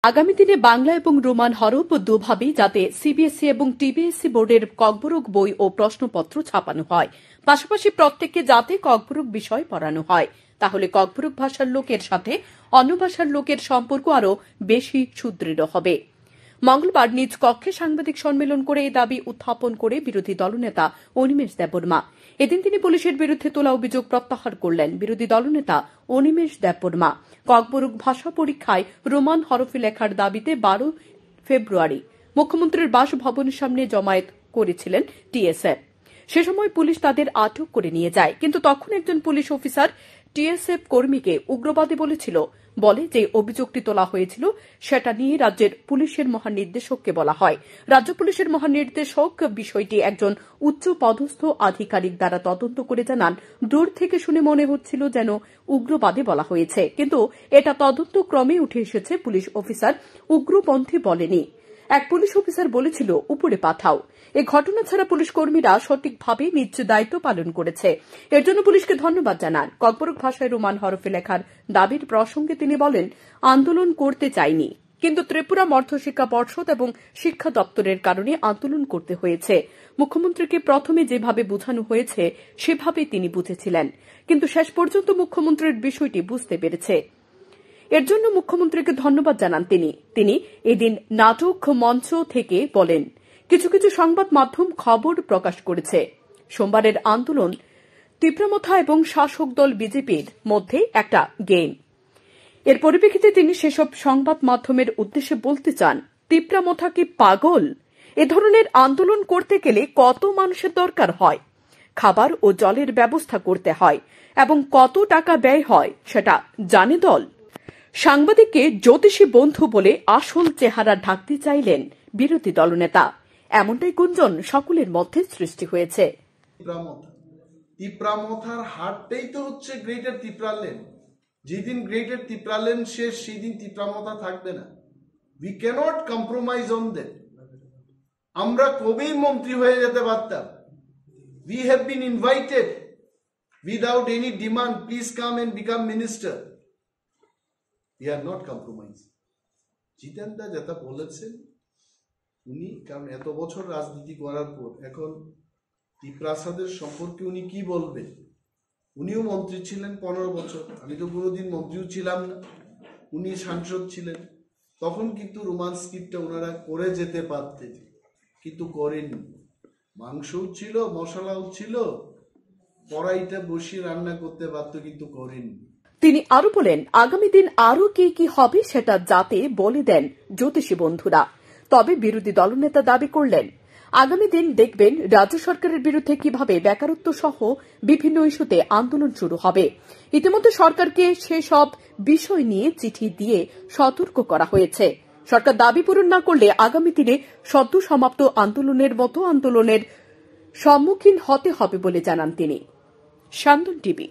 আগামী দিনে বাংলা এবং রোমান হরফ দুভাবেই যাতে সিবিএসই এবং টিবিএসই বোর্ডের ককবরক বই ও প্রশ্নপত্র ছাপানো হয়, পাশাপাশি প্রত্যেককে যাতে ককবরক বিষয় পড়ানো হয়, তাহলে ককবরক ভাষার লোকের সাথে অন্য ভাষার লোকের সম্পর্ক আরও বেশি সুদৃঢ় হবে। মঙ্গলবার নিজ কক্ষে সাংবাদিক সম্মেলন করে এই দাবি উত্থাপন করে বিরোধী দলনেতা অনিমেষ দেববর্মা। এদিন তিনি পুলিশের বিরুদ্ধে তোলা অভিযোগ প্রত্যাহার করলেন বিরোধী দলনেতা অনিমেষ দেববর্মা। ককবরক ভাষা পরীক্ষায় রোমান হরফে লেখার দাবিতে 12 ফেব্রুয়ারি মুখ্যমন্ত্রীর বাসভবনের সামনে জমায়েত করেছিলেন টিএসএফ। সে সময় পুলিশ তাদের আটক করে নিয়ে যায়, কিন্তু তখন একজন পুলিশ অফিসার টিএসএফ কর্মীকে উগ্রবাদী বলে যে অভিযোগটি তোলা হয়েছিল সেটা নিয়ে রাজ্যের পুলিশের মহানির্দেশককে বলা হয়। রাজ্য পুলিশের মহানির্দেশক বিষয়টি একজন উচ্চ পদস্থ আধিকারিক দ্বারা তদন্ত করে জানান, দূর থেকে শুনে মনে হচ্ছিল যেন উগ্রবাদী বলা হয়েছে, কিন্তু এটা তদন্ত ক্রমে উঠে এসেছে পুলিশ অফিসার উগ্রপন্থী বলেনি। এক পুলিশ অফিসার বলেছিল উপরে পাঠাও। এই ঘটনা ছাড়া পুলিশ কর্মীরা সঠিকভাবে নিজ দায়িত্ব পালন করেছে, এর জন্য পুলিশকে ধন্যবাদ জানান। ককবরক ভাষায় রোমান হরফে লেখার দাবির প্রসঙ্গে তিনি বলেন, আন্দোলন করতে চাইনি, কিন্তু ত্রিপুরা মধ্যশিক্ষা পর্ষদ এবং শিক্ষা দপ্তরের কারণে আন্দোলন করতে হয়েছে। মুখ্যমন্ত্রীকে প্রথমে যেভাবে বোঝানো হয়েছে সেভাবে তিনি বুঝেছিলেন, কিন্তু শেষ পর্যন্ত মুখ্যমন্ত্রীর বিষয়টি বুঝতে পেরেছে। এর জন্য মুখ্যমন্ত্রীকে ধন্যবাদ জানান তিনি। এদিন নাটক মঞ্চ থেকে বলেন, কিছু কিছু সংবাদ মাধ্যম খবর প্রকাশ করেছে সোমবারের আন্দোলন তিপ্রামথা এবং শাসক দল বিজেপির মধ্যে একটা গেম। এর পরিপ্রেক্ষিতে তিনি সেসব সংবাদ মাধ্যমের উদ্দেশ্যে বলতে চান, তিপ্রামথা কি পাগল? এ ধরনের আন্দোলন করতে গেলে কত মানুষের দরকার হয়, খাবার ও জলের ব্যবস্থা করতে হয় এবং কত টাকা ব্যয় হয় সেটা জানে দল। সাংবাদিককে জ্যোতিষী বন্ধু বলে আসল চেহারা ঢাকতে চাইলেন বিরোধী দলনেতা। এমনটাই গুঞ্জন সকলের মধ্যে সৃষ্টি হয়েছে। তিপ্রামথার হাটটাই তো হচ্ছে গ্রেটার তিপ্রালেন। যেদিন গ্রেটার তিপ্রালেন শেষ সেদিন তিপ্রামথা থাকবে না। We cannot compromise on that. আমরা কবেই মন্ত্রী হয়ে যেতে পারতাম। We have been invited without any demand, please come and become minister. We are not compromised. Jiten দা যেটা বলেছেন উনি, কারণ এত বছর রাজনীতি করার পর এখন ত্রিপ্রাসাদের সম্পর্কে উনি কি বলবেন? উনিও মন্ত্রী ছিলেন 15 বছর, আমি তো কোনোদিন মন্ত্রীও ছিলাম না, উনি সাংসদ ছিলেন। তখন কিন্তু রোমান স্ক্রিপ্টটা ওনারা করে যেতে পারতেন, কিন্তু করেননি। মাংসও ছিল, মশলাও ছিল, কড়াইটা বসিয়ে রান্না করতে পারত, কিন্তু করেননি। তিনি আরো বলেন, আগামী দিন আরো কি হবে সেটা যাতে বলে দেন জ্যোতিষী বন্ধুরা। তবে বিরোধী দলনেতা দাবি করলেন, আগামী দিন দেখবেন রাজ্য সরকারের বিরুদ্ধে কিভাবে বেকারত্ব সহ বিভিন্ন ইস্যুতে আন্দোলন শুরু হবে। ইতিমধ্যে সরকারকে সেসব বিষয় নিয়ে চিঠি দিয়ে সতর্ক করা হয়েছে। সরকার দাবি পূরণ না করলে আগামী দিনে সদ্য সমাপ্ত আন্দোলনের মতো আন্দোলনের সম্মুখীন হতে হবে বলে জানান তিনি। শান্তন টিভি।